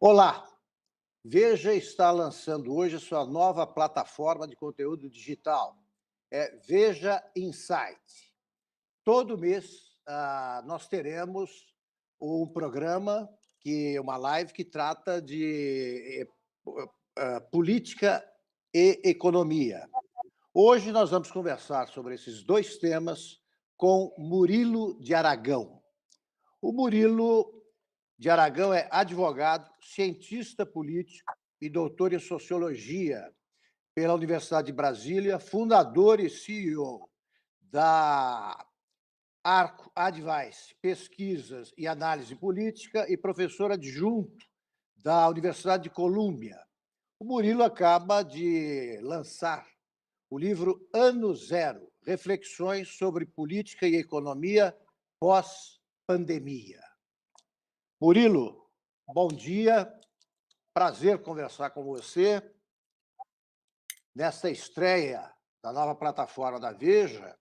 Olá! Veja está lançando hoje a sua nova plataforma de conteúdo digital. É Veja Insight. Todo mês nós teremos um programa, uma live que trata de política e economia. Hoje nós vamos conversar sobre esses dois temas com Murilo de Aragão. O Murilo de Aragão é advogado, cientista político e doutor em sociologia pela Universidade de Brasília, fundador e CEO da Arco Advice, Pesquisas e Análise Política e professor adjunto da Universidade de Colômbia. O Murilo acaba de lançar o livro Ano Zero, Reflexões sobre Política e Economia pós-pandemia. Murilo, bom dia, prazer conversar com você nesta estreia da nova plataforma da Veja.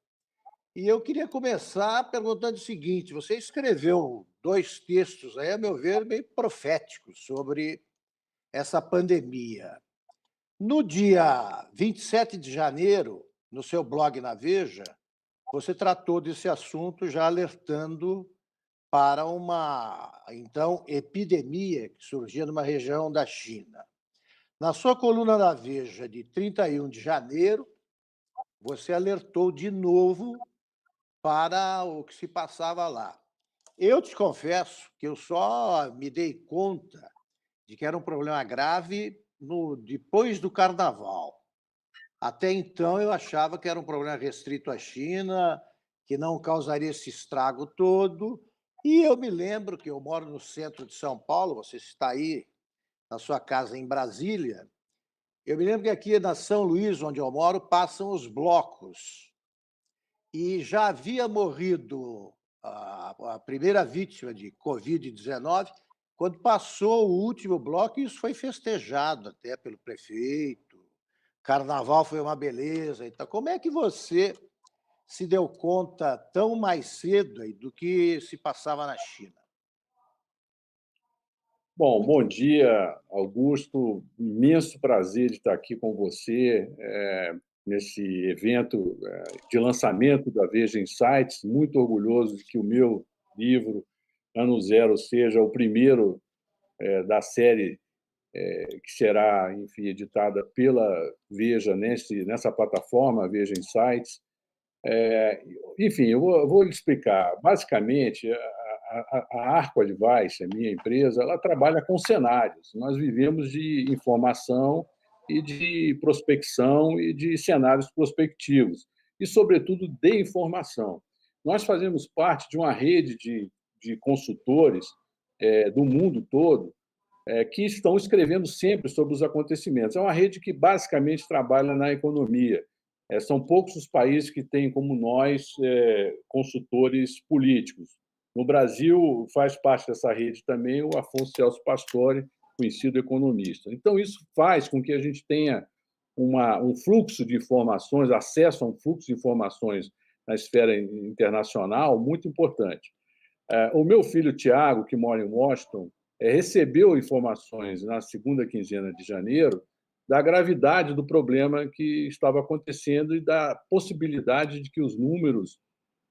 E eu queria começar perguntando o seguinte: você escreveu dois textos, aí, a meu ver, bem proféticos sobre essa pandemia. No dia 27 de janeiro, no seu blog na Veja, você tratou desse assunto já alertando para uma, então, epidemia que surgia numa região da China. Na sua coluna da Veja, de 31 de janeiro, você alertou de novo para o que se passava lá. Eu te confesso que eu só me dei conta de que era um problema grave depois do Carnaval. Até então, eu achava que era um problema restrito à China, que não causaria esse estrago todo. E eu me lembro que eu moro no centro de São Paulo, você está aí na sua casa em Brasília. Eu me lembro que aqui na São Luís, onde eu moro, passam os blocos. E já havia morrido a primeira vítima de Covid-19 quando passou o último bloco, e isso foi festejado até pelo prefeito. Carnaval foi uma beleza. Então, como é que você se deu conta tão mais cedo aí do que se passava na China? Bom dia, Augusto. Imenso prazer de estar aqui com você nesse evento de lançamento da Veja Insights. Muito orgulhoso de que o meu livro, Ano Zero, seja o primeiro da série que será, enfim, editada pela Veja nessa plataforma, Veja Insights. Enfim, eu vou lhe explicar. Basicamente, a Arco Advice, a minha empresa, ela trabalha com cenários. Nós vivemos de informação e de prospecção e de cenários prospectivos, e, sobretudo, de informação. Nós fazemos parte de uma rede de consultores do mundo todo que estão escrevendo sempre sobre os acontecimentos. É uma rede que basicamente trabalha na economia. São poucos os países que têm, como nós, consultores políticos. No Brasil, faz parte dessa rede também o Afonso Celso Pastore, conhecido economista. Então, isso faz com que a gente tenha um fluxo de informações, acesso a um fluxo de informações na esfera internacional muito importante. O meu filho, Tiago, que mora em Washington, recebeu informações na segunda quinzena de janeiro da gravidade do problema que estava acontecendo e da possibilidade de que os números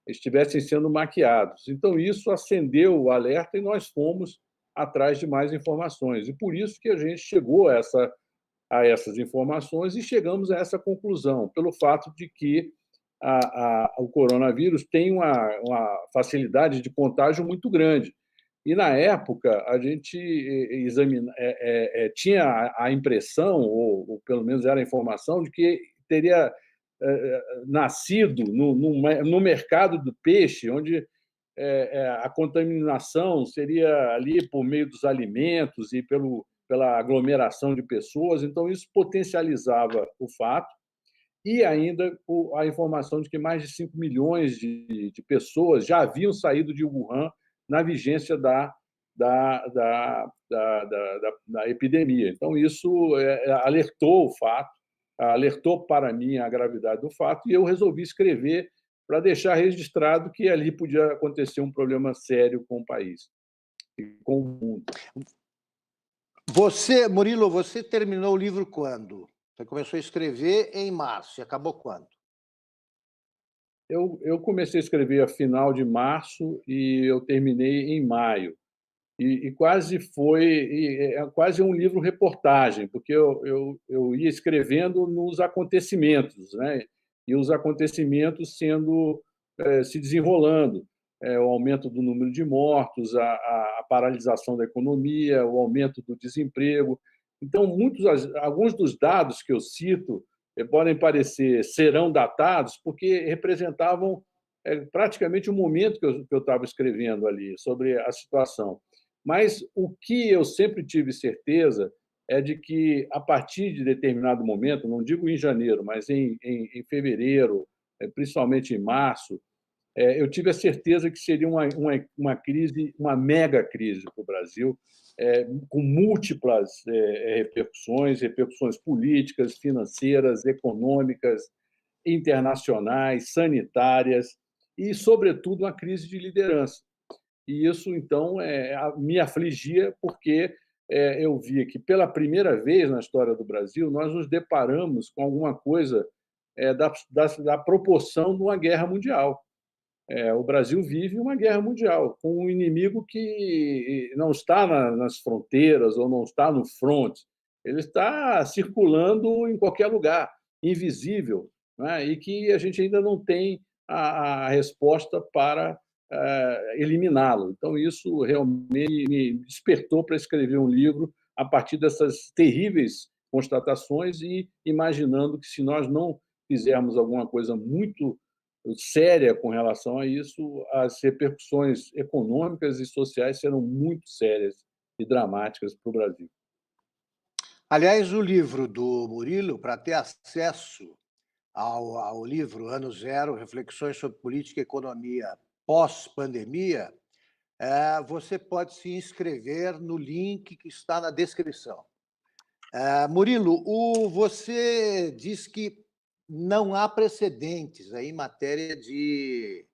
estivessem sendo maquiados. Então, isso acendeu o alerta e nós fomos atrás de mais informações. E por isso que a gente chegou a essas informações e chegamos a essa conclusão, pelo fato de que o coronavírus tem uma facilidade de contágio muito grande. E, na época, a gente tinha a impressão, ou pelo menos era a informação, de que teria nascido no mercado do peixe, onde a contaminação seria ali por meio dos alimentos e pela aglomeração de pessoas. Então, isso potencializava o fato. E ainda a informação de que mais de 5 milhões de pessoas já haviam saído de Wuhan na vigência da epidemia. Então, isso alertou o fato, alertou para mim a gravidade do fato, e eu resolvi escrever para deixar registrado que ali podia acontecer um problema sério com o país e com o mundo. Murilo, você terminou o livro quando? Você começou a escrever em março e acabou quando? Eu comecei a escrever a final de março e eu terminei em maio. E quase foi quase um livro reportagem, porque eu ia escrevendo nos acontecimentos, né? E os acontecimentos se desenrolando, o aumento do número de mortos, a paralisação da economia, o aumento do desemprego. Então, alguns dos dados que eu cito podem parecer serão datados porque representavam praticamente o momento que eu estava escrevendo ali sobre a situação. Mas o que eu sempre tive certeza é de que, a partir de determinado momento, não digo em janeiro, mas em fevereiro, principalmente em março, eu tive a certeza que seria uma crise, uma mega crise para o Brasil, com múltiplas repercussões políticas, financeiras, econômicas, internacionais, sanitárias e, sobretudo, uma crise de liderança. E isso, então, me afligia, porque eu via que, pela primeira vez na história do Brasil, nós nos deparamos com alguma coisa da proporção de uma guerra mundial. O Brasil vive uma guerra mundial com um inimigo que não está nas fronteiras ou não está no front, ele está circulando em qualquer lugar, invisível, né? E que a gente ainda não tem a resposta para eliminá-lo. Então, isso realmente me despertou para escrever um livro a partir dessas terríveis constatações e imaginando que, se nós não fizermos alguma coisa muito séria com relação a isso, as repercussões econômicas e sociais serão muito sérias e dramáticas para o Brasil. Aliás, o livro do Murilo, para ter acesso ao livro Ano Zero, Reflexões sobre Política e Economia pós-pandemia, você pode se inscrever no link que está na descrição. Murilo, você diz que não há precedentes aí em matéria de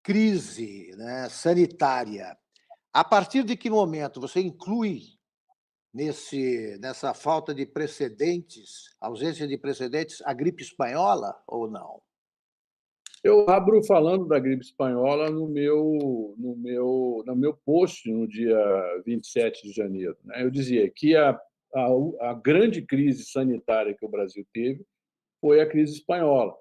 crise, né, sanitária. A partir de que momento você inclui nessa falta de precedentes, ausência de precedentes, a gripe espanhola ou não? Eu abro falando da gripe espanhola no meu post no dia 27 de janeiro, né? Eu dizia que a grande crise sanitária que o Brasil teve foi a crise espanhola,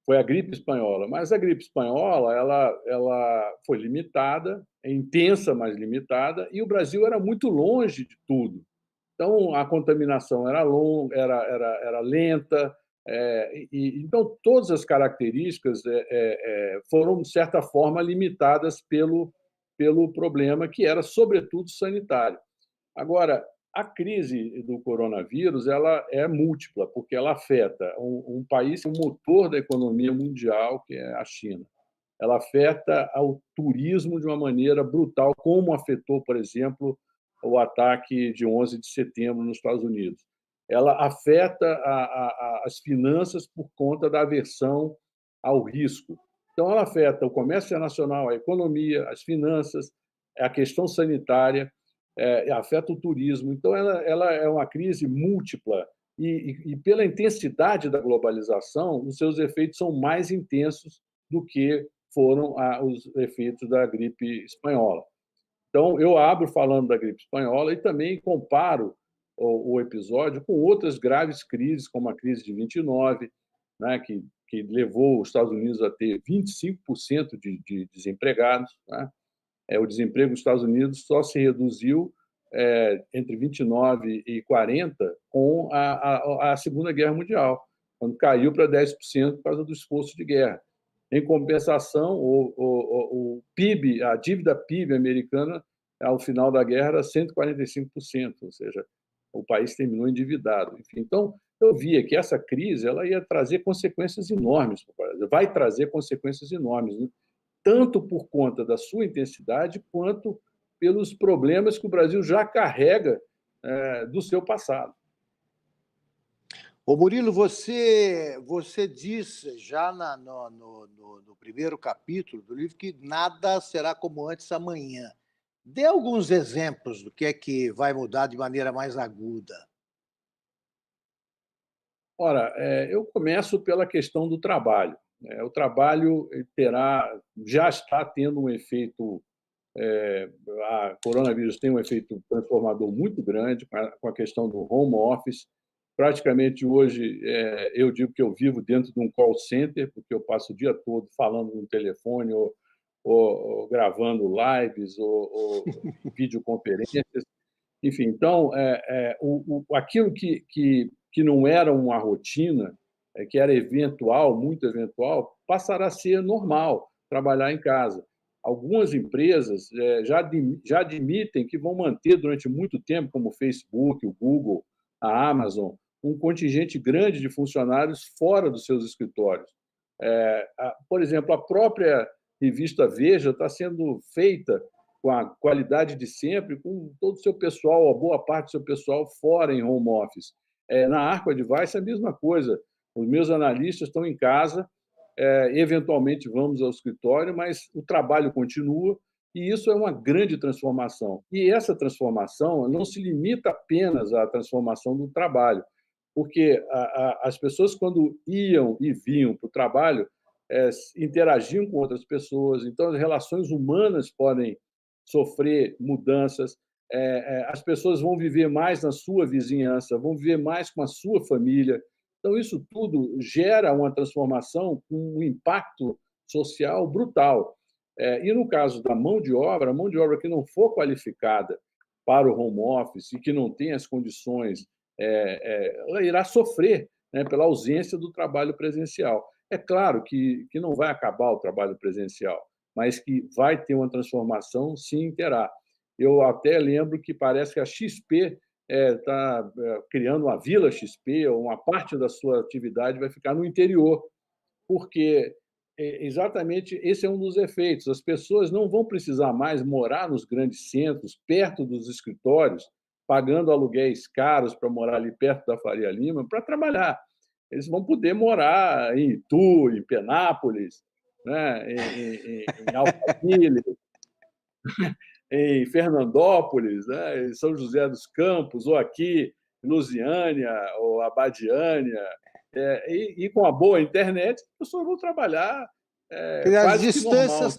foi a gripe espanhola. Mas a gripe espanhola ela foi limitada, é intensa, mas limitada, e o Brasil era muito longe de tudo. Então, a contaminação era longa, era lenta, então todas as características foram, de certa forma, limitadas pelo problema, que era, sobretudo, sanitário. Agora, a crise do coronavírus ela é múltipla, porque ela afeta um país, um motor da economia mundial, que é a China. Ela afeta o turismo de uma maneira brutal, como afetou, por exemplo, o ataque de 11 de setembro nos Estados Unidos. Ela afeta as finanças por conta da aversão ao risco. Então, ela afeta o comércio internacional, a economia, as finanças, a questão sanitária, afeta o turismo. Então, ela é uma crise múltipla e, pela intensidade da globalização, os seus efeitos são mais intensos do que foram os efeitos da gripe espanhola. Então, eu abro falando da gripe espanhola e também comparo o episódio com outras graves crises, como a crise de 29, né, que levou os Estados Unidos a ter 25% de desempregados, né? O desemprego nos Estados Unidos só se reduziu entre 29 e 40 com a Segunda Guerra Mundial, quando caiu para 10% por causa do esforço de guerra. Em compensação, o PIB, a dívida PIB americana, ao final da guerra, era 145%, ou seja, o país terminou endividado. Enfim, então, eu via que essa crise ela ia trazer consequências enormes para o Brasil, vai trazer consequências enormes, né? Tanto por conta da sua intensidade, quanto pelos problemas que o Brasil já carrega do seu passado. Ô Murilo, você diz já no primeiro capítulo do livro que nada será como antes amanhã. Dê alguns exemplos do que é que vai mudar de maneira mais aguda. Ora, eu começo pela questão do trabalho, né. O trabalho já está tendo um efeito, a coronavírus tem um efeito transformador muito grande com a questão do home office. Praticamente hoje, eu digo que eu vivo dentro de um call center, porque eu passo o dia todo falando no telefone ou gravando lives ou videoconferências. Enfim, então, aquilo que não era uma rotina, que era eventual, muito eventual, passará a ser normal, trabalhar em casa. Algumas empresas já admitem que vão manter durante muito tempo, como o Facebook, o Google, a Amazon, um contingente grande de funcionários fora dos seus escritórios. Por exemplo, a própria revista Veja está sendo feita com a qualidade de sempre, com todo o seu pessoal, a boa parte do seu pessoal fora em home office. Na Arco Advice, a mesma coisa. Os meus analistas estão em casa, eventualmente vamos ao escritório, mas o trabalho continua e isso é uma grande transformação. E essa transformação não se limita apenas à transformação do trabalho, porque as pessoas, quando iam e vinham para o trabalho, interagiam com outras pessoas, então as relações humanas podem sofrer mudanças, as pessoas vão viver mais na sua vizinhança, vão viver mais com a sua família. Então, isso tudo gera uma transformação com um impacto social brutal. E no caso da mão de obra, a mão de obra que não for qualificada para o home office e que não tem as condições, ela irá sofrer, né, pela ausência do trabalho presencial. É claro que não vai acabar o trabalho presencial, mas que vai ter uma transformação, sim, terá. Eu até lembro que parece que a XP está criando uma Vila XP, ou uma parte da sua atividade vai ficar no interior, porque exatamente esse é um dos efeitos. As pessoas não vão precisar mais morar nos grandes centros, perto dos escritórios, pagando aluguéis caros para morar ali perto da Faria Lima, para trabalhar. Eles vão poder morar em Itu, em Penápolis, né, em Alphaville, em Fernandópolis, né, em São José dos Campos, ou aqui em Lusiânia ou Abadiânia, e com a boa internet, as pessoas vão trabalhar Quer dizer, quase que normal.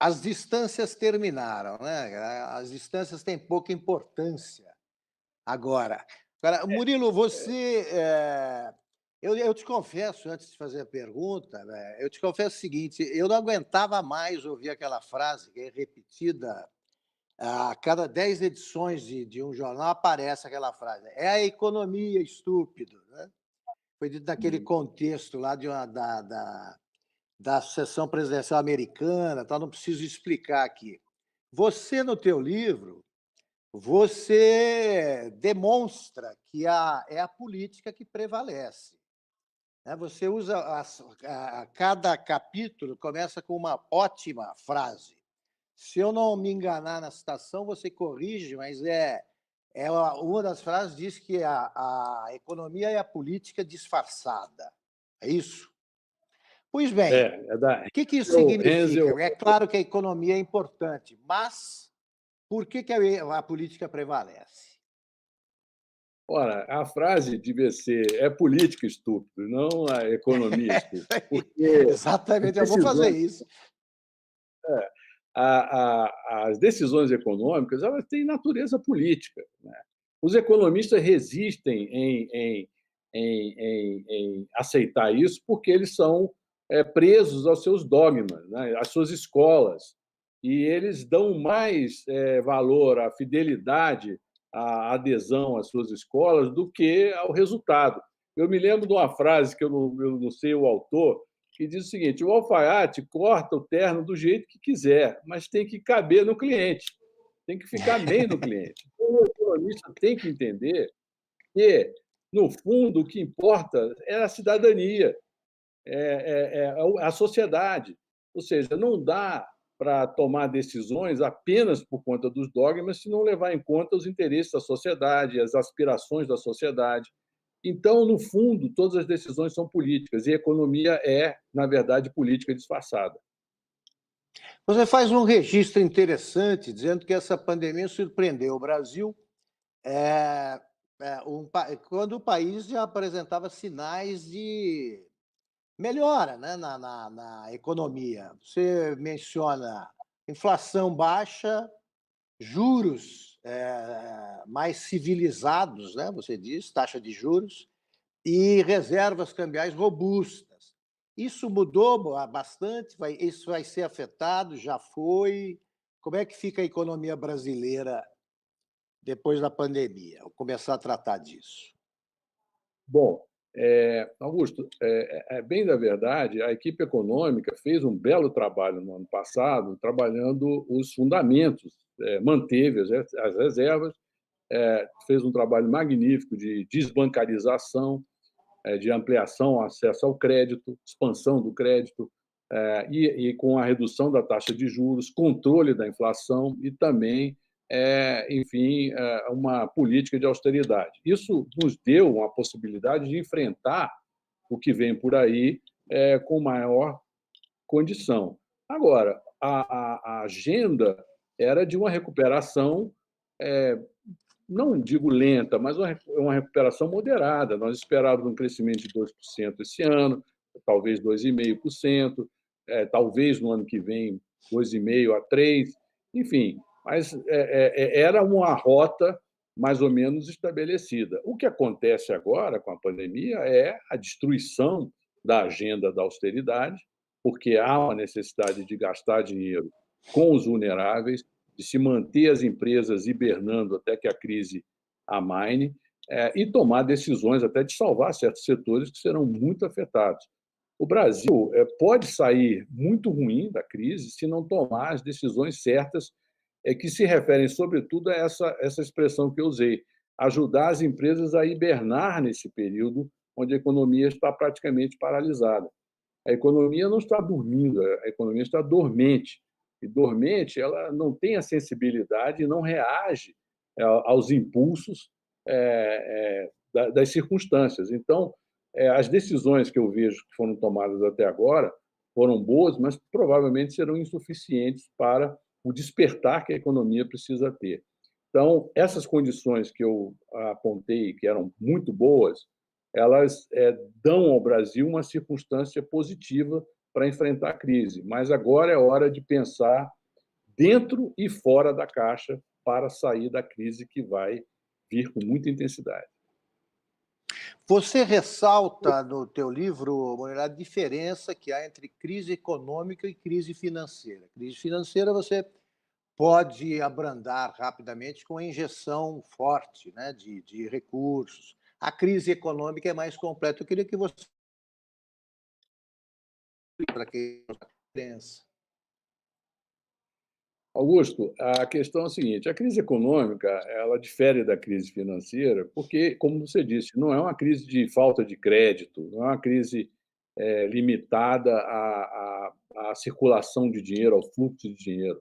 as distâncias terminaram, né? As distâncias têm pouca importância agora. Agora, Murilo, você, eu te confesso, antes de fazer a pergunta, né, eu te confesso o seguinte: eu não aguentava mais ouvir aquela frase que é repetida a cada 10 edições de um jornal, aparece aquela frase: é a economia, estúpido, né? Foi dito naquele contexto lá da sessão presidencial americana, tal, não preciso explicar aqui. Você, no teu livro, você demonstra que é a política que prevalece, né? Você usa cada capítulo começa com uma ótima frase. Se eu não me enganar na citação, você corrige, mas uma das frases diz que a economia é a política disfarçada. É isso? Pois bem, Da o que que isso Hensel. significa? É claro que a economia é importante, mas por que a política prevalece? Ora, a frase devia ser: é política estúpido, não a economia É isso estúpido, aí. porque as Exatamente, eu vou fazer decisões isso. as decisões econômicas, elas têm natureza política, né. Os economistas resistem em aceitar isso, porque eles são, presos aos seus dogmas, né, às suas escolas, e eles dão mais, valor à fidelidade, à adesão às suas escolas, do que ao resultado. Eu me lembro de uma frase que eu não sei o autor, que diz o seguinte: o alfaiate corta o terno do jeito que quiser, mas tem que caber no cliente, tem que ficar bem no cliente. Então, o economista tem que entender que, no fundo, o que importa é a cidadania, a sociedade. Ou seja, não dá para tomar decisões apenas por conta dos dogmas, se não levar em conta os interesses da sociedade, as aspirações da sociedade. Então, no fundo, todas as decisões são políticas e a economia é, na verdade, política disfarçada. Você faz um registro interessante dizendo que essa pandemia surpreendeu o Brasil, eh quando o país já apresentava sinais de melhora, né, na economia. Você menciona inflação baixa, juros, mais civilizados, né, você diz, taxa de juros, e reservas cambiais robustas. Isso mudou bastante? Isso vai ser afetado? Já foi? Como é que fica a economia brasileira depois da pandemia? Vou começar a tratar disso. Bom, Augusto, bem da verdade, a equipe econômica fez um belo trabalho no ano passado, trabalhando os fundamentos, manteve as reservas, fez um trabalho magnífico de desbancarização, de ampliação ao acesso ao crédito, expansão do crédito, e com a redução da taxa de juros, controle da inflação e também, enfim, uma política de austeridade. Isso nos deu uma possibilidade de enfrentar o que vem por aí com maior condição. Agora, a agenda era de uma recuperação, não digo lenta, mas uma recuperação moderada. Nós esperávamos um crescimento de 2% esse ano, talvez 2,5%, talvez no ano que vem 2,5% a 3%, enfim, mas era uma rota mais ou menos estabelecida. O que acontece agora com a pandemia é a destruição da agenda da austeridade, porque há uma necessidade de gastar dinheiro com os vulneráveis, de se manter as empresas hibernando até que a crise amaine, e tomar decisões até de salvar certos setores que serão muito afetados. O Brasil pode sair muito ruim da crise se não tomar as decisões certas, que se referem, sobretudo, a essa expressão que eu usei, ajudar as empresas a hibernar nesse período onde a economia está praticamente paralisada. A economia não está dormindo, a economia está dormente. E dormente, ela não tem a sensibilidade e não reage aos impulsos das circunstâncias. Então, as decisões que eu vejo que foram tomadas até agora foram boas, mas provavelmente serão insuficientes para o despertar que a economia precisa ter. Então, essas condições que eu apontei, que eram muito boas, elas dão ao Brasil uma circunstância positiva para enfrentar a crise. Mas agora é hora de pensar dentro e fora da caixa para sair da crise que vai vir com muita intensidade. Você ressalta no teu livro, Moreira, a diferença que há entre crise econômica e crise financeira. Crise financeira você pode abrandar rapidamente com a injeção forte, né, de recursos. A crise econômica é mais completa. Eu queria que você para quem pensa. Augusto, a questão é a seguinte: a crise econômica ela difere da crise financeira, porque, como você disse, não é uma crise de falta de crédito, não é uma crise limitada à circulação de dinheiro, ao fluxo de dinheiro.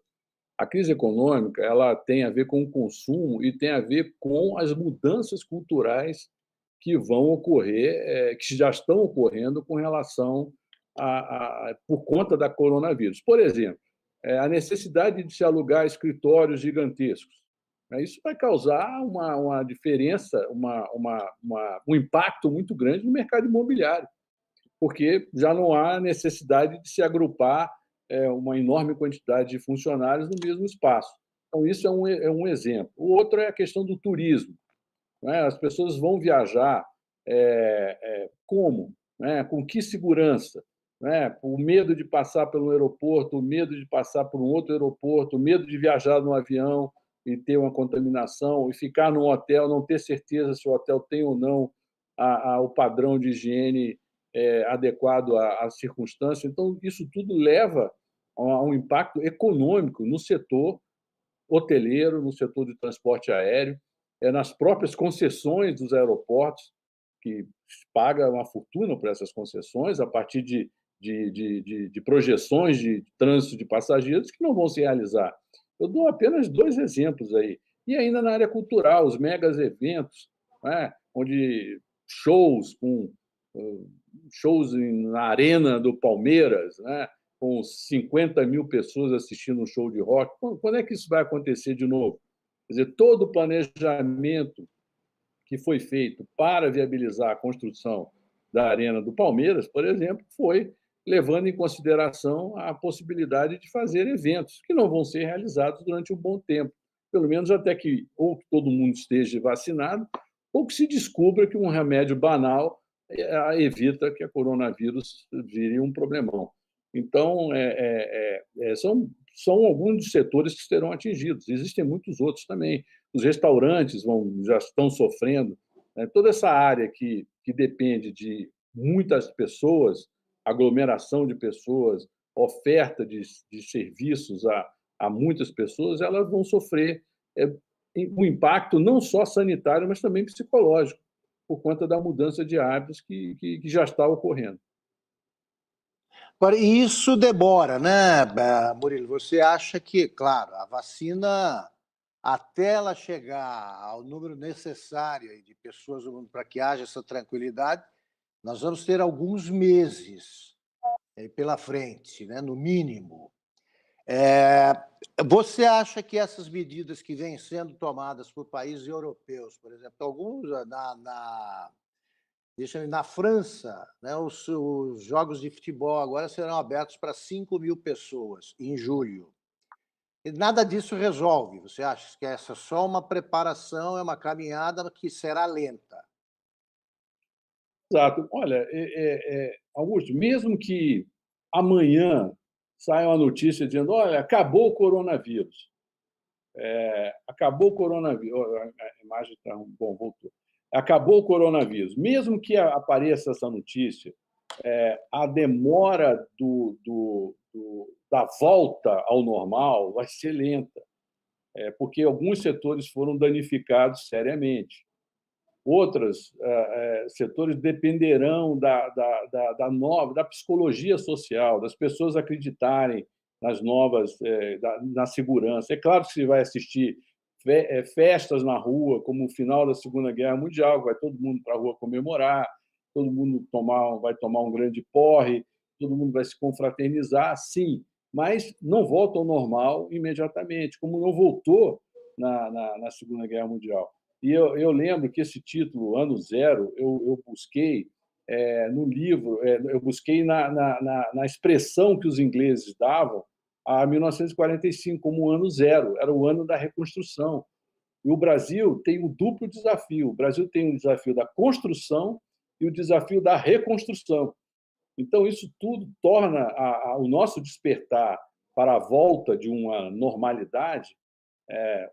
A crise econômica ela tem a ver com o consumo e tem a ver com as mudanças culturais que vão ocorrer, que já estão ocorrendo com relação por conta da coronavírus. Por exemplo, a necessidade de se alugar escritórios gigantescos. Isso vai causar uma diferença, um impacto muito grande no mercado imobiliário, porque já não há necessidade de se agrupar uma enorme quantidade de funcionários no mesmo espaço. Então, isso é um exemplo. O outro é a questão do turismo. Né? As pessoas vão viajar como? Né? Com que segurança? Né? O medo de passar pelo aeroporto, o medo de passar por um outro aeroporto, o medo de viajar no avião e ter uma contaminação, e ficar num hotel, não ter certeza se o hotel tem ou não o padrão de higiene adequado à circunstância. Então, isso tudo leva a um impacto econômico no setor hoteleiro, no setor de transporte aéreo, nas próprias concessões dos aeroportos, que paga uma fortuna por essas concessões, a partir de projeções de trânsito de passageiros que não vão se realizar. Eu dou apenas 2 exemplos aí. E ainda na área cultural, os megas eventos, né, onde shows na arena do Palmeiras, né, com 50 mil pessoas assistindo um show de rock. Quando é que isso vai acontecer de novo? Quer dizer, todo o planejamento que foi feito para viabilizar a construção da Arena do Palmeiras, por exemplo, foi levando em consideração a possibilidade de fazer eventos que não vão ser realizados durante um bom tempo, pelo menos até que ou que todo mundo esteja vacinado, ou que se descubra que um remédio banal evita que a coronavírus vire um problemão. Então, são alguns dos setores que serão atingidos. Existem muitos outros também. Os restaurantes já estão sofrendo. Né? Toda essa área que depende de muitas pessoas, aglomeração de pessoas, oferta de serviços a muitas pessoas, elas vão sofrer um impacto não só sanitário, mas também psicológico, por conta da mudança de hábitos que já está ocorrendo. Agora, e isso demora, né, Murilo? Você acha que, claro, a vacina, até ela chegar ao número necessário de pessoas no mundo para que haja essa tranquilidade, nós vamos ter alguns meses pela frente, né, no mínimo. Você acha que essas medidas que vêm sendo tomadas por países europeus, por exemplo, alguns na França, né, os jogos de futebol agora serão abertos para 5 mil pessoas em julho. E nada disso resolve. Você acha que essa é só uma preparação, é uma caminhada que será lenta? Exato. Olha, Augusto, mesmo que amanhã saia uma notícia dizendo: olha, acabou o coronavírus. Acabou o coronavírus. A imagem está. Bom, voltou. Acabou o coronavírus. Mesmo que apareça essa notícia, a demora da volta ao normal vai ser lenta, porque alguns setores foram danificados seriamente. Outros setores dependerão da psicologia social, das pessoas acreditarem nas novas, na segurança. É claro que se vai assistir festas na rua, como o final da Segunda Guerra Mundial, vai todo mundo para a rua comemorar, todo mundo vai tomar um grande porre, todo mundo vai se confraternizar, sim, mas não volta ao normal imediatamente, como não voltou na Segunda Guerra Mundial. E eu lembro que esse título, Ano Zero, eu busquei no livro, eu busquei na expressão que os ingleses davam a 1945 como Ano Zero, era o ano da reconstrução. E o Brasil tem um duplo desafio. O Brasil tem o desafio da construção e o desafio da reconstrução. Então, isso tudo torna o nosso despertar para a volta de uma normalidade,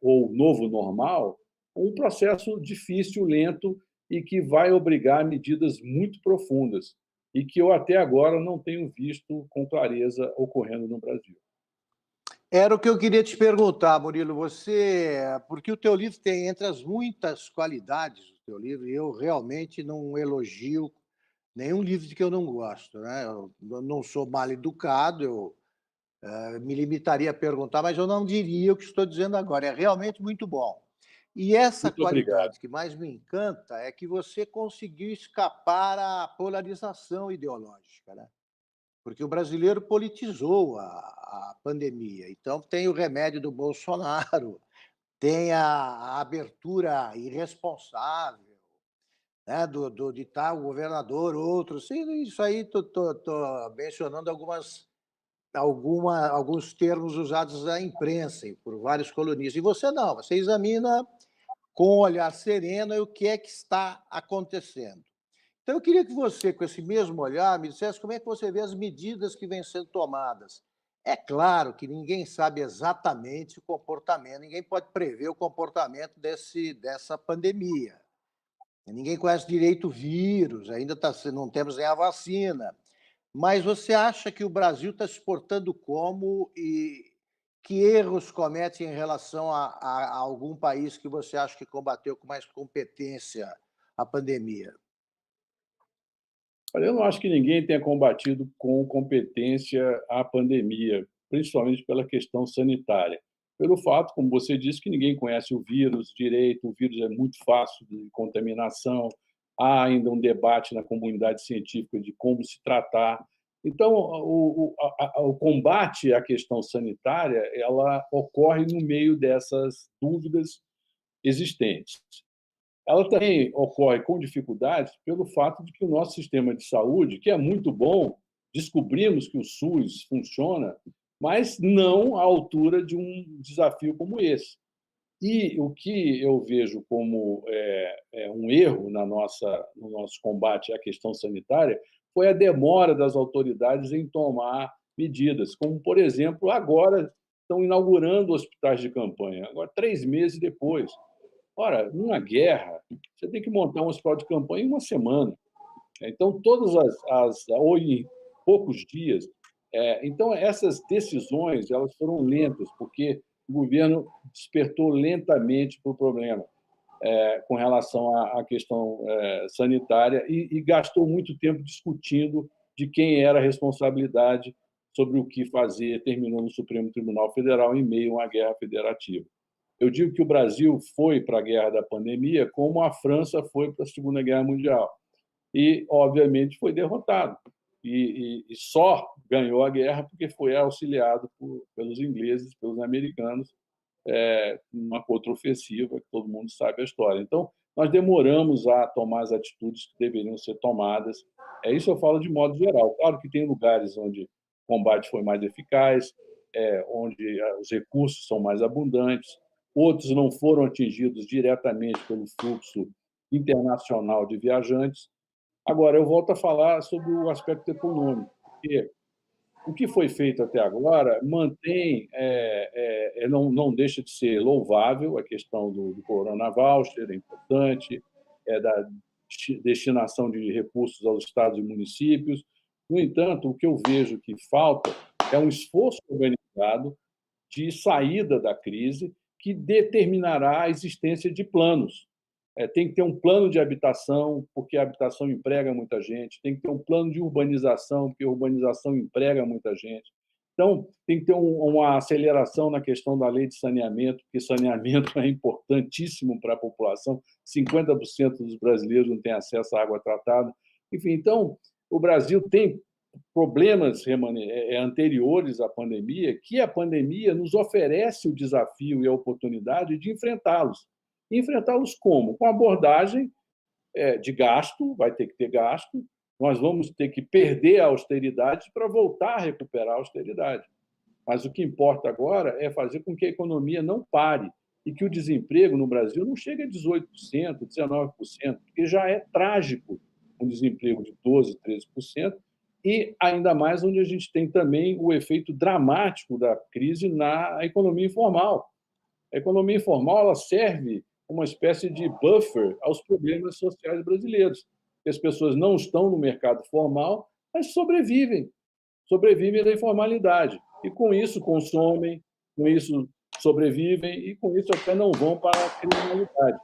ou novo normal, um processo difícil, lento e que vai obrigar medidas muito profundas e que eu até agora não tenho visto com clareza ocorrendo no Brasil. Era o que eu queria te perguntar, Murilo. Porque o teu livro tem, entre as muitas qualidades do teu livro, e eu realmente não elogio nenhum livro de que eu não gosto, né? Eu não sou mal educado, eu me limitaria a perguntar, mas eu não diria o que estou dizendo agora. É realmente muito bom. E essa Muito obrigado. qualidade que mais me encanta é que você conseguiu escapar à polarização ideológica, né? Porque o brasileiro politizou a pandemia. Então, tem o remédio do Bolsonaro, tem a abertura irresponsável, né, de tal governador, outro. Sim, isso aí estou mencionando alguns termos usados na imprensa e por vários colunistas. E você não, você examina com um olhar sereno o que é que está acontecendo. Então, eu queria que você, com esse mesmo olhar, me dissesse como é que você vê as medidas que vêm sendo tomadas. É claro que ninguém sabe exatamente o comportamento, ninguém pode prever o comportamento dessa pandemia. Ninguém conhece direito o vírus, ainda não temos nem a vacina. Mas você acha que o Brasil está se portando como e que erros comete em relação a algum país que você acha que combateu com mais competência a pandemia? Olha, eu não acho que ninguém tenha combatido com competência a pandemia, principalmente pela questão sanitária. Pelo fato, como você disse, que ninguém conhece o vírus direito, o vírus é muito fácil de contaminação, há ainda um debate na comunidade científica de como se tratar. Então, o combate à questão sanitária ela ocorre no meio dessas dúvidas existentes. Ela também ocorre com dificuldades pelo fato de que o nosso sistema de saúde, que é muito bom, descobrimos que o SUS funciona, mas não à altura de um desafio como esse. E o que eu vejo como um erro no nosso combate à questão sanitária foi a demora das autoridades em tomar medidas, como, por exemplo, agora estão inaugurando hospitais de campanha, agora 3 meses depois. Ora, numa guerra, você tem que montar um hospital de campanha em uma semana. Então, ou em poucos dias. Então, essas decisões elas foram lentas, porque o governo despertou lentamente para o problema com relação à questão sanitária e gastou muito tempo discutindo de quem era a responsabilidade sobre o que fazer, terminou no Supremo Tribunal Federal em meio a uma guerra federativa. Eu digo que o Brasil foi para a guerra da pandemia como a França foi para a Segunda Guerra Mundial. E, obviamente, foi derrotado. E só ganhou a guerra porque foi auxiliado pelos ingleses, pelos americanos, numa contraofensiva, que todo mundo sabe a história. Então, nós demoramos a tomar as atitudes que deveriam ser tomadas. Isso eu falo de modo geral. Claro que tem lugares onde o combate foi mais eficaz, onde os recursos são mais abundantes, outros não foram atingidos diretamente pelo fluxo internacional de viajantes. Agora, eu volto a falar sobre o aspecto econômico, porque o que foi feito até agora mantém, não deixa de ser louvável a questão do Corona Voucher, é importante, da destinação de recursos aos estados e municípios. No entanto, o que eu vejo que falta é um esforço organizado de saída da crise que determinará a existência de planos. Tem que ter um plano de habitação, porque a habitação emprega muita gente, tem que ter um plano de urbanização, porque a urbanização emprega muita gente. Então, tem que ter uma aceleração na questão da lei de saneamento, porque saneamento é importantíssimo para a população. 50% dos brasileiros não têm acesso à água tratada. Enfim, então, o Brasil tem problemas anteriores à pandemia, que a pandemia nos oferece o desafio e a oportunidade de enfrentá-los. E enfrentá-los como? Com abordagem de gasto, vai ter que ter gasto, nós vamos ter que perder a austeridade para voltar a recuperar a austeridade. Mas o que importa agora é fazer com que a economia não pare e que o desemprego no Brasil não chegue a 18%, 19%, porque já é trágico um desemprego de 12%, 13%, e ainda mais onde a gente tem também o efeito dramático da crise na economia informal. A economia informal ela serve uma espécie de buffer aos problemas sociais brasileiros. As pessoas não estão no mercado formal, mas sobrevivem da informalidade. E, com isso, consomem, com isso, sobrevivem e, com isso, até não vão para a criminalidade.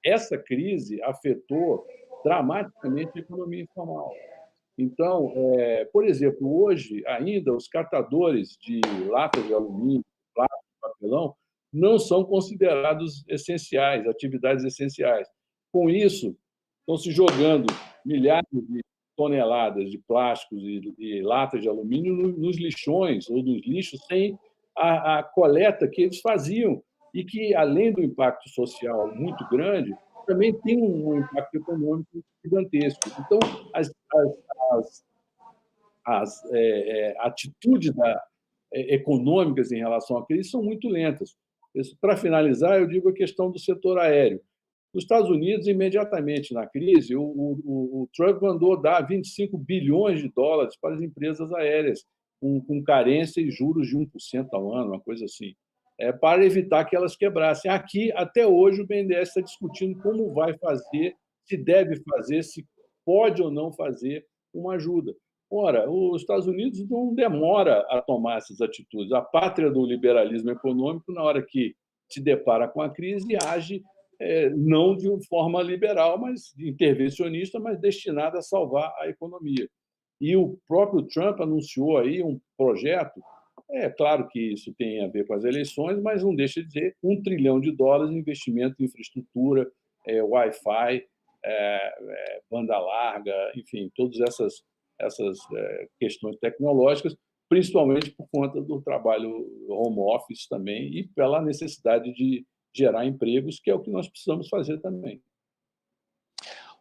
Essa crise afetou dramaticamente a economia informal. Então, por exemplo, hoje, ainda, os catadores de latas de alumínio, plástico, papelão, não são considerados essenciais, atividades essenciais. Com isso, estão se jogando milhares de toneladas de plásticos e latas de alumínio nos lixões ou nos lixos sem a coleta que eles faziam e que, além do impacto social muito grande, também tem um impacto econômico gigantesco. Então, as atitudes econômicas em relação à crise são muito lentas. Para finalizar, eu digo a questão do setor aéreo. Nos Estados Unidos, imediatamente na crise, o Trump mandou dar 25 bilhões de dólares para as empresas aéreas, com carência e juros de 1% ao ano, uma coisa assim, para evitar que elas quebrassem. Aqui, até hoje, o BNDES está discutindo como vai fazer, se deve fazer, se pode ou não fazer uma ajuda. Ora, os Estados Unidos não demora a tomar essas atitudes. A pátria do liberalismo econômico, na hora que se depara com a crise, age não de forma liberal, mas intervencionista, mas destinada a salvar a economia. E o próprio Trump anunciou aí um projeto, claro que isso tem a ver com as eleições, mas não deixa de dizer $1 trilhão em investimento em infraestrutura, Wi-Fi, banda larga, enfim, todas essas essas questões tecnológicas, principalmente por conta do trabalho home office também e pela necessidade de gerar empregos, que é o que nós precisamos fazer também.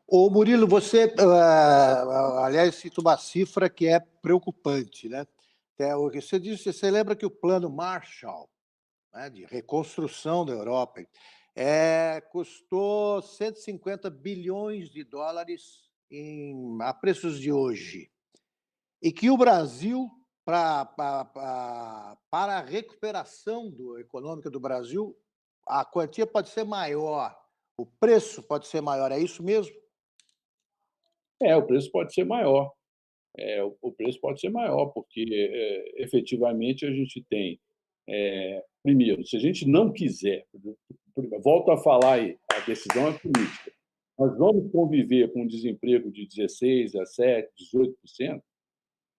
Ô, Murilo, você, aliás, cita uma cifra que é preocupante, né? Você disse, você lembra que o plano Marshall, né, de reconstrução da Europa, custou 150 bilhões de dólares a preços de hoje. E que o Brasil, para a recuperação econômica do Brasil, a quantia pode ser maior, o preço pode ser maior, é isso mesmo? O preço pode ser maior. O preço pode ser maior, porque, efetivamente, a gente tem, primeiro, se a gente não quiser, volto a falar aí, a decisão é política, nós vamos conviver com um desemprego de 16%, 17%, 18%?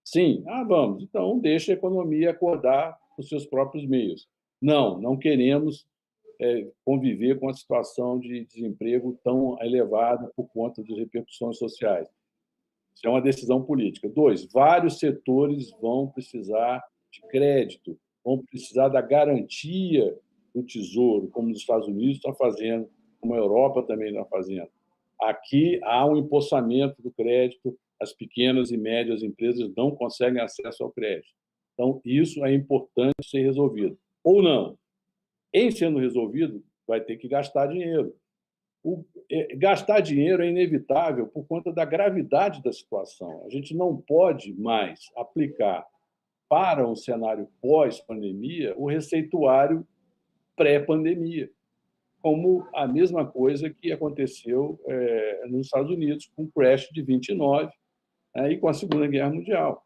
Sim, vamos. Então, deixa a economia acordar os seus próprios meios. Não, não queremos conviver com a situação de desemprego tão elevada por conta das repercussões sociais. Isso é uma decisão política. 2, vários setores vão precisar de crédito, vão precisar da garantia do Tesouro, como os Estados Unidos estão fazendo, como a Europa também está fazendo. Aqui há um empossamento do crédito, as pequenas e médias empresas não conseguem acesso ao crédito. Então, isso é importante ser resolvido. Ou não. Em sendo resolvido, vai ter que gastar dinheiro. Gastar dinheiro é inevitável por conta da gravidade da situação. A gente não pode mais aplicar para um cenário pós-pandemia o receituário pré-pandemia, como a mesma coisa que aconteceu nos Estados Unidos com o crash de 29 e com a Segunda Guerra Mundial.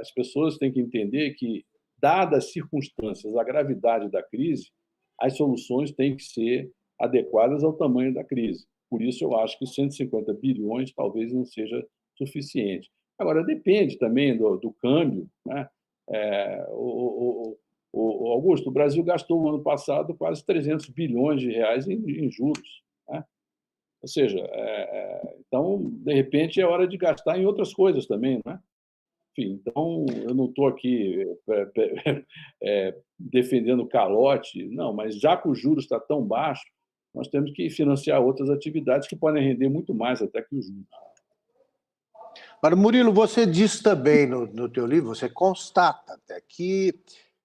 As pessoas têm que entender que, dadas as circunstâncias, a gravidade da crise, as soluções têm que ser adequadas ao tamanho da crise. Por isso, eu acho que 150 bilhões talvez não seja suficiente. Agora, depende também do câmbio, né? Augusto, o Brasil gastou no ano passado quase 300 bilhões de reais em juros, né? Ou seja, então, de repente, é hora de gastar em outras coisas também, né? Enfim, então, eu não estou aqui defendendo calote, não, mas já que o juros está tão baixo, nós temos que financiar outras atividades que podem render muito mais até que os juros. Mas, Murilo, você diz também no teu livro, você constata até que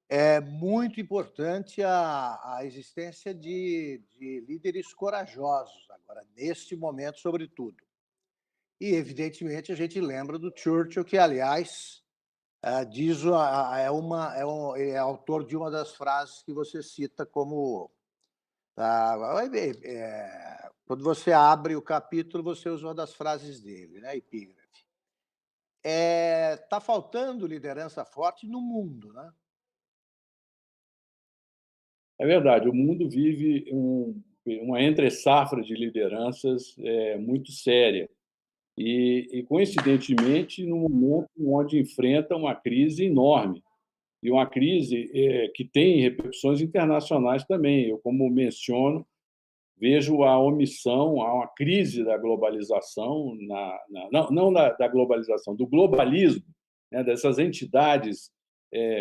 é muito importante a existência de líderes corajosos, agora, neste momento, sobretudo. E, evidentemente, a gente lembra do Churchill, que, aliás, é autor de uma das frases que você cita como... quando você abre o capítulo, você usa uma das frases dele, né, epígrafe. Está faltando liderança forte no mundo, né? É verdade, o mundo vive uma entre-safra de lideranças muito séria. E, coincidentemente, no momento onde enfrenta uma crise enorme, e uma crise que tem repercussões internacionais também. Eu, como menciono, vejo a omissão, há uma crise da globalização, não da globalização, do globalismo, né, dessas entidades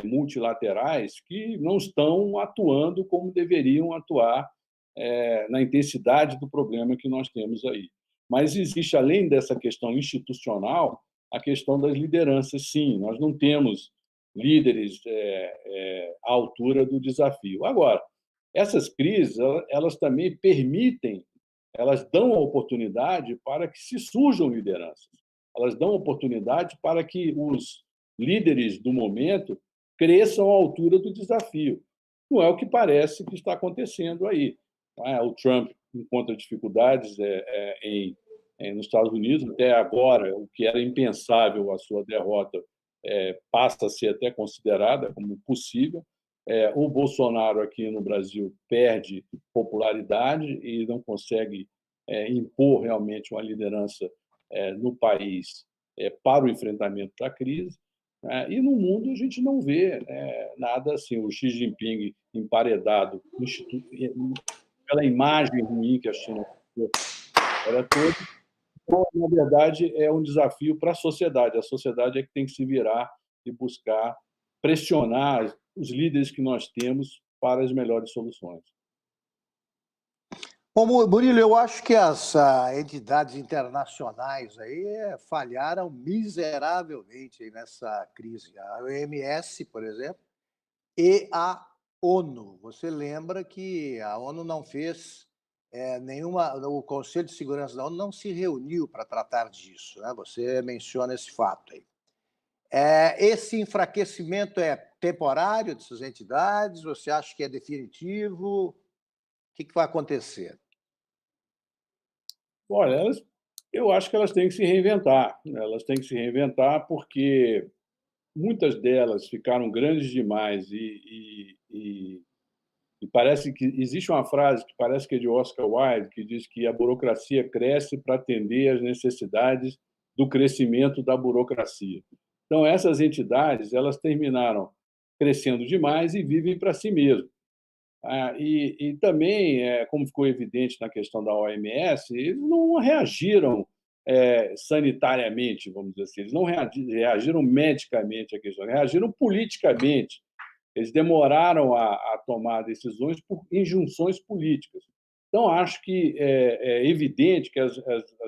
multilaterais que não estão atuando como deveriam atuar na intensidade do problema que nós temos aí. Mas existe, além dessa questão institucional, a questão das lideranças. Sim, nós não temos líderes à altura do desafio. Agora, essas crises, elas também permitem, elas dão a oportunidade para que se surjam lideranças. Elas dão oportunidade para que os líderes do momento cresçam à altura do desafio. Não é o que parece que está acontecendo aí. O Trump encontra dificuldades nos Estados Unidos. Até agora, o que era impensável, a sua derrota, passa a ser até considerada como possível. O Bolsonaro aqui no Brasil perde popularidade e não consegue impor realmente uma liderança no país para o enfrentamento da crise. E no mundo a gente não vê nada assim. O Xi Jinping emparedado pela imagem ruim que a China era toda, Então, na verdade, é um desafio para a sociedade. A sociedade é que tem que se virar e buscar pressionar os líderes que nós temos para as melhores soluções. Bom, Murilo, eu acho que as entidades internacionais aí falharam miseravelmente aí nessa crise. A OMS, por exemplo, e a ONU. Você lembra que a ONU não fez nenhuma. O Conselho de Segurança da ONU não se reuniu para tratar disso, né? Você menciona esse fato aí. Esse enfraquecimento é temporário dessas entidades? Você acha que é definitivo? O que vai acontecer? Olha, eu acho que elas têm que se reinventar. Né? Elas têm que se reinventar porque muitas delas ficaram grandes demais e parece que existe uma frase que parece que é de Oscar Wilde, que diz que a burocracia cresce para atender às necessidades do crescimento da burocracia. Então, essas entidades elas terminaram crescendo demais e vivem para si mesmas. E também, como ficou evidente na questão da OMS, eles não reagiram sanitariamente, vamos dizer assim, eles não reagiram medicamente à questão, reagiram politicamente. Eles demoraram a tomar decisões por injunções políticas. Então, acho que é evidente que as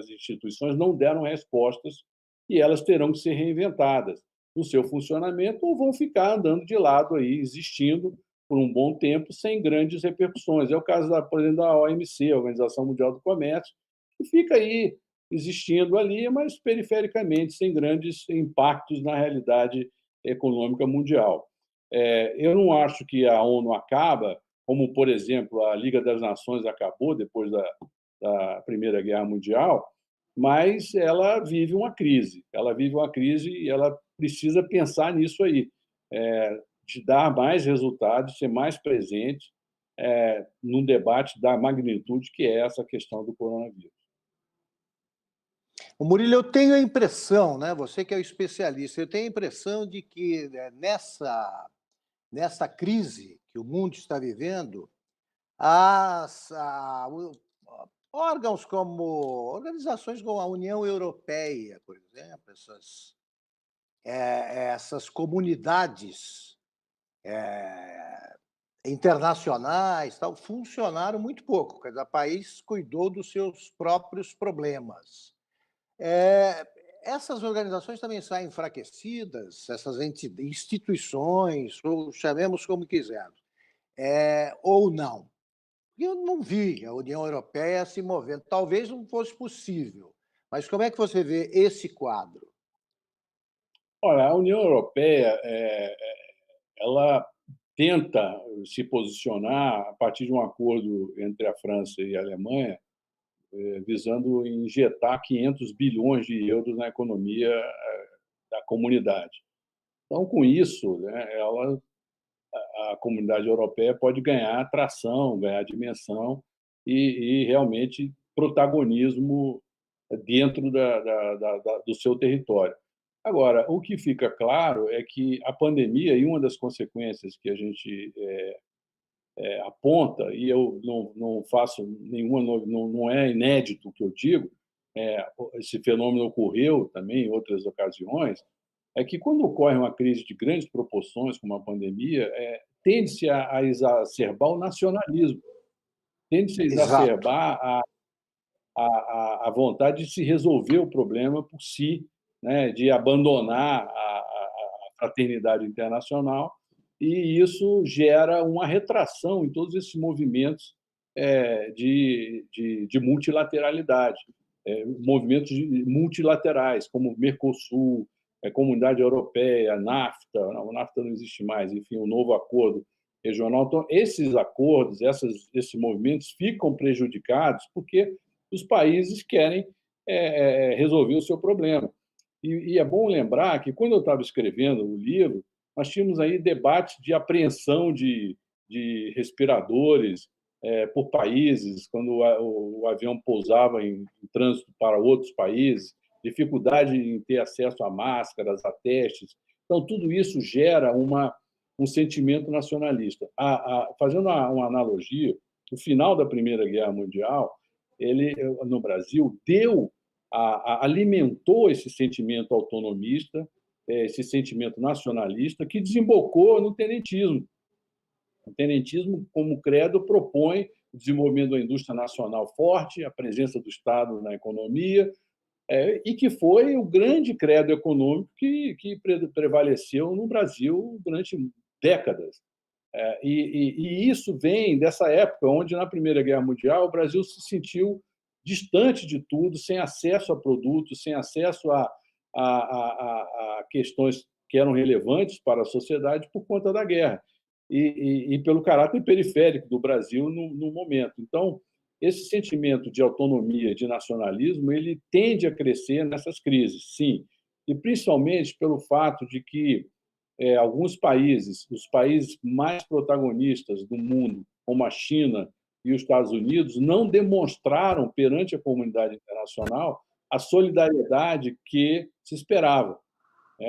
instituições não deram respostas e elas terão que ser reinventadas no seu funcionamento ou vão ficar andando de lado aí, existindo por um bom tempo sem grandes repercussões. É o caso, por exemplo, da OMC, a Organização Mundial do Comércio, que fica aí existindo ali, mas perifericamente, sem grandes impactos na realidade econômica mundial. Eu não acho que a ONU acaba, como, por exemplo, a Liga das Nações acabou depois da Primeira Guerra Mundial, mas ela vive uma crise. Ela vive uma crise e ela precisa pensar nisso aí, de dar mais resultados, ser mais presente num debate da magnitude que é essa questão do coronavírus. O Murilo, eu tenho a impressão, né? Você que é o especialista, eu tenho a impressão de que nessa crise que o mundo está vivendo, as, a, o- órgãos como organizações como a União Europeia, por exemplo, essas comunidades internacionais, tal, funcionaram muito pouco. Cada país cuidou dos seus próprios problemas. É, essas organizações também saem enfraquecidas, essas instituições, ou chamemos como quisermos, ou não. Eu não vi a União Europeia se movendo. Talvez não fosse possível. Mas como é que você vê esse quadro? Olha, a União Europeia ela tenta se posicionar a partir de um acordo entre a França e a Alemanha, visando injetar 500 bilhões de euros na economia da comunidade. Então, com isso, né, a comunidade europeia pode ganhar atração, ganhar dimensão e realmente protagonismo dentro do seu território. Agora, o que fica claro é que a pandemia, e uma das consequências que a gente aponta, e eu não faço nenhuma, não é inédito o que eu digo, esse fenômeno ocorreu também em outras ocasiões, é que quando ocorre uma crise de grandes proporções, como a pandemia, tende-se a exacerbar o nacionalismo, tende-se a Exato. exacerbar a vontade de se resolver o problema por si, né, de abandonar a fraternidade internacional, e isso gera uma retração em todos esses movimentos de multilateralidade, movimentos multilaterais, como o Mercosul, Comunidade Europeia, NAFTA, não, o NAFTA não existe mais, enfim, o novo acordo regional. Então, esses acordos, esses movimentos ficam prejudicados porque os países querem resolver o seu problema. E é bom lembrar que, quando eu estava escrevendo o livro, nós tínhamos aí debates de apreensão de respiradores por países, quando o avião pousava em trânsito para outros países, dificuldade em ter acesso a máscaras, a testes. Então, tudo isso gera um sentimento nacionalista. Fazendo uma analogia, o final da Primeira Guerra Mundial, ele, no Brasil, deu alimentou esse sentimento autonomista, esse sentimento nacionalista, que desembocou no tenentismo. O tenentismo, como credo, propõe o desenvolvimento da indústria nacional forte, a presença do Estado na economia, e que foi o grande credo econômico que prevaleceu no Brasil durante décadas. E isso vem dessa época, onde, na Primeira Guerra Mundial, o Brasil se sentiu distante de tudo, sem acesso a produtos, sem acesso a questões que eram relevantes para a sociedade por conta da guerra e pelo caráter periférico do Brasil no momento. Então, esse sentimento de autonomia, de nacionalismo, ele tende a crescer nessas crises, sim, e principalmente pelo fato de que alguns países, os países mais protagonistas do mundo, como a China e os Estados Unidos, não demonstraram perante a comunidade internacional a solidariedade que se esperava.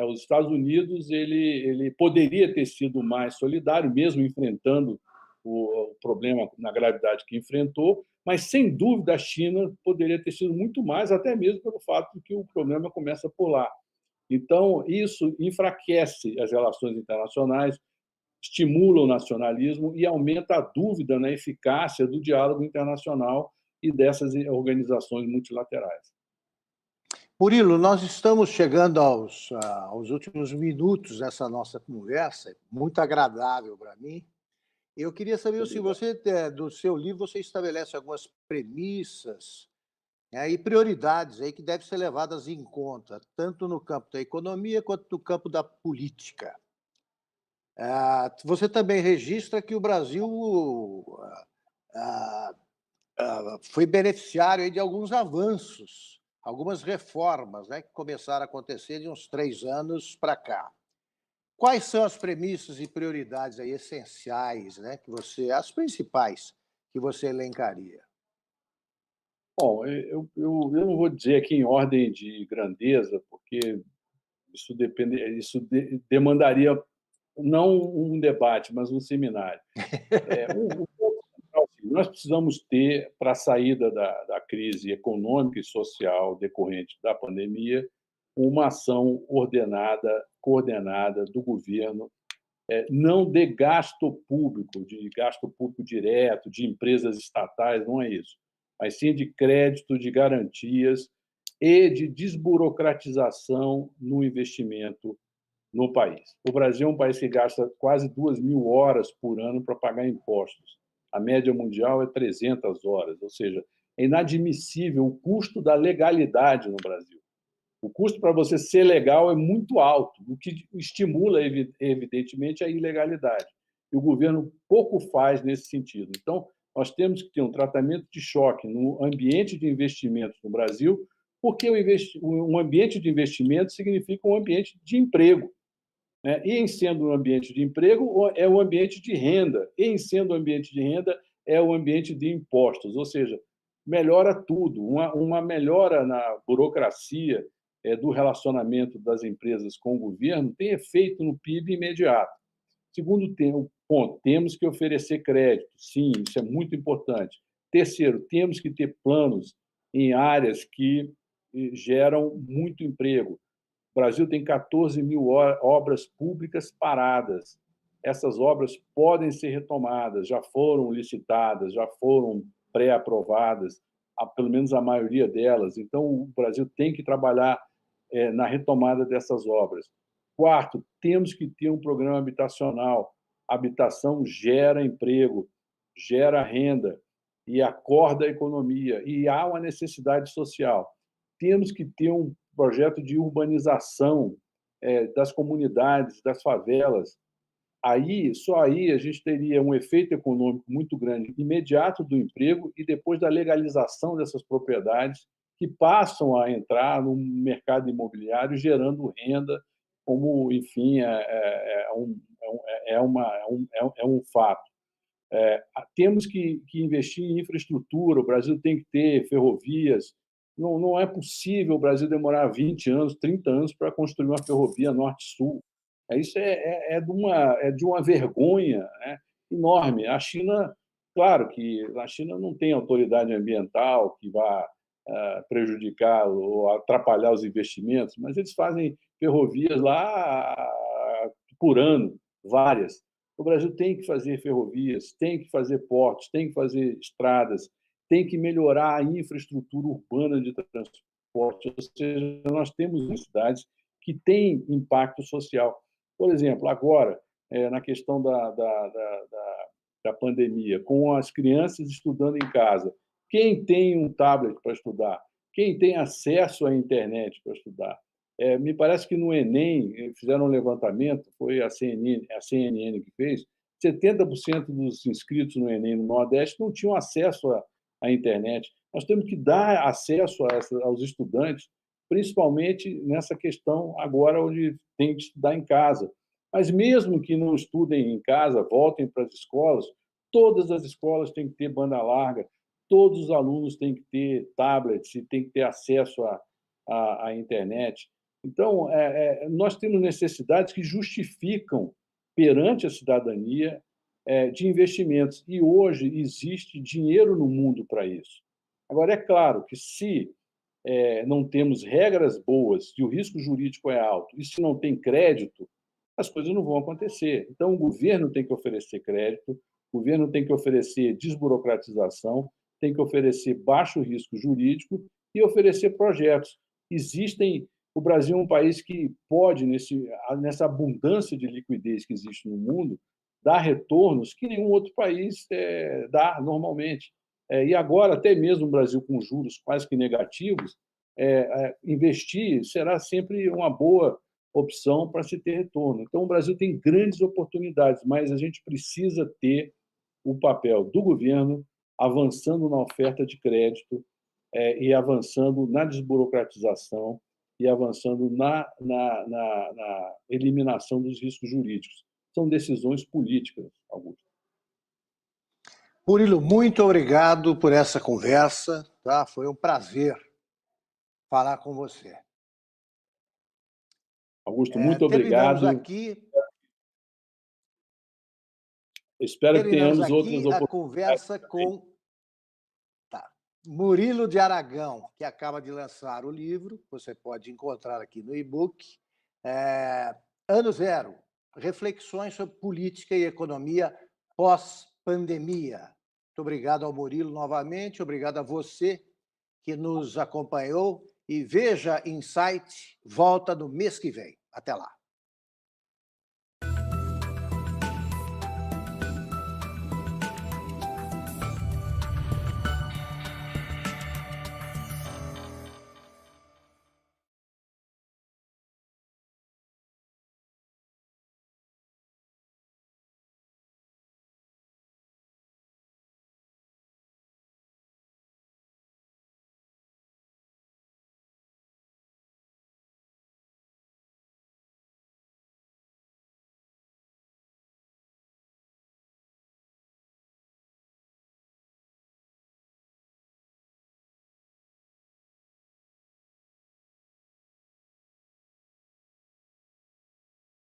Os Estados Unidos ele poderia ter sido mais solidário, mesmo enfrentando o problema na gravidade que enfrentou, mas, sem dúvida, a China poderia ter sido muito mais, até mesmo pelo fato de que o problema começa por lá. Então, isso enfraquece as relações internacionais, estimula o nacionalismo e aumenta a dúvida na eficácia do diálogo internacional e dessas organizações multilaterais. Murilo, nós estamos chegando aos últimos minutos dessa nossa conversa, muito agradável para mim. Eu queria saber se você, do seu livro, você estabelece algumas premissas, né, e prioridades aí que devem ser levadas em conta, tanto no campo da economia quanto no campo da política. Você também registra que o Brasil ah, foi beneficiário aí de alguns avanços, algumas reformas, né, que começaram a acontecer de uns 3 anos para cá. Quais são as premissas e prioridades aí essenciais, né, as principais, que você elencaria? Bom, eu não vou dizer aqui em ordem de grandeza, porque demandaria não um debate, mas um seminário. Um ponto central, assim, nós precisamos ter, para a saída da crise econômica e social decorrente da pandemia, uma ação ordenada, coordenada do governo, não de gasto público direto, de empresas estatais, não é isso, mas sim de crédito, de garantias e de desburocratização no investimento no país. O Brasil é um país que gasta quase 2.000 horas por ano para pagar impostos. A média mundial é 300 horas, ou seja, é inadmissível o custo da legalidade no Brasil. O custo para você ser legal é muito alto, o que estimula, evidentemente, a ilegalidade. E o governo pouco faz nesse sentido. Então, nós temos que ter um tratamento de choque no ambiente de investimentos no Brasil, porque um ambiente de investimento significa um ambiente de emprego. E, em sendo um ambiente de emprego, é um ambiente de renda. E, em sendo um ambiente de renda, é um ambiente de impostos. Ou seja, melhora tudo. Uma melhora na burocracia do relacionamento das empresas com o governo tem efeito no PIB imediato. Segundo ponto, temos que oferecer crédito. Sim, isso é muito importante. Terceiro, temos que ter planos em áreas que geram muito emprego. O Brasil tem 14.000 obras públicas paradas. Essas obras podem ser retomadas, já foram licitadas, já foram pré-aprovadas, pelo menos a maioria delas. Então, o Brasil tem que trabalhar na retomada dessas obras. Quarto, temos que ter um programa habitacional. A habitação gera emprego, gera renda e acorda a economia. E há uma necessidade social. Temos que ter um projeto de urbanização das comunidades, das favelas. Só aí a gente teria um efeito econômico muito grande, imediato do emprego e depois da legalização dessas propriedades que passam a entrar no mercado imobiliário, gerando renda, como, enfim, um fato. Temos que investir em infraestrutura, o Brasil tem que ter ferrovias. Não é possível o Brasil demorar 20 anos, 30 anos para construir uma ferrovia norte-sul. Isso de uma vergonha, né, enorme. A China, claro que a China não tem autoridade ambiental que vá prejudicar ou atrapalhar os investimentos, mas eles fazem ferrovias lá por ano, várias. O Brasil tem que fazer ferrovias, tem que fazer portos, tem que fazer estradas, tem que melhorar a infraestrutura urbana de transporte, ou seja, nós temos cidades que têm impacto social. Por exemplo, agora, na questão da pandemia, com as crianças estudando em casa, quem tem um tablet para estudar, quem tem acesso à internet para estudar. Me parece que no Enem fizeram um levantamento, foi a CNN que fez, 70% dos inscritos no Enem no Nordeste não tinham acesso à internet. Nós temos que dar acesso aos estudantes, principalmente nessa questão agora onde tem que estudar em casa. Mas mesmo que não estudem em casa, voltem para as escolas, todas as escolas têm que ter banda larga, todos os alunos têm que ter tablets e têm que ter acesso à internet. Então, nós temos necessidades que justificam, perante a cidadania, de investimentos. E hoje existe dinheiro no mundo para isso. Agora, é claro que se não temos regras boas, se o risco jurídico é alto e se não tem crédito, as coisas não vão acontecer. Então, o governo tem que oferecer crédito, o governo tem que oferecer desburocratização, tem que oferecer baixo risco jurídico e oferecer projetos. O Brasil é um país que pode, nessa abundância de liquidez que existe no mundo, dar retornos que nenhum outro país dá normalmente. E agora, até mesmo o Brasil com juros quase que negativos, investir será sempre uma boa opção para se ter retorno. Então, o Brasil tem grandes oportunidades, mas a gente precisa ter o papel do governo avançando na oferta de crédito e avançando na desburocratização e avançando na eliminação dos riscos jurídicos. São decisões políticas, Augusto. Murilo, muito obrigado por essa conversa. Tá? Foi um prazer falar com você. Augusto, muito obrigado. Espero que tenhamos outras oportunidades. A conversa com Murilo de Aragão, que acaba de lançar o livro, você pode encontrar aqui no e-book, Ano Zero, Reflexões sobre Política e Economia pós-pandemia. Muito obrigado ao Murilo novamente, obrigado a você que nos acompanhou e Veja Insight volta no mês que vem. Até lá.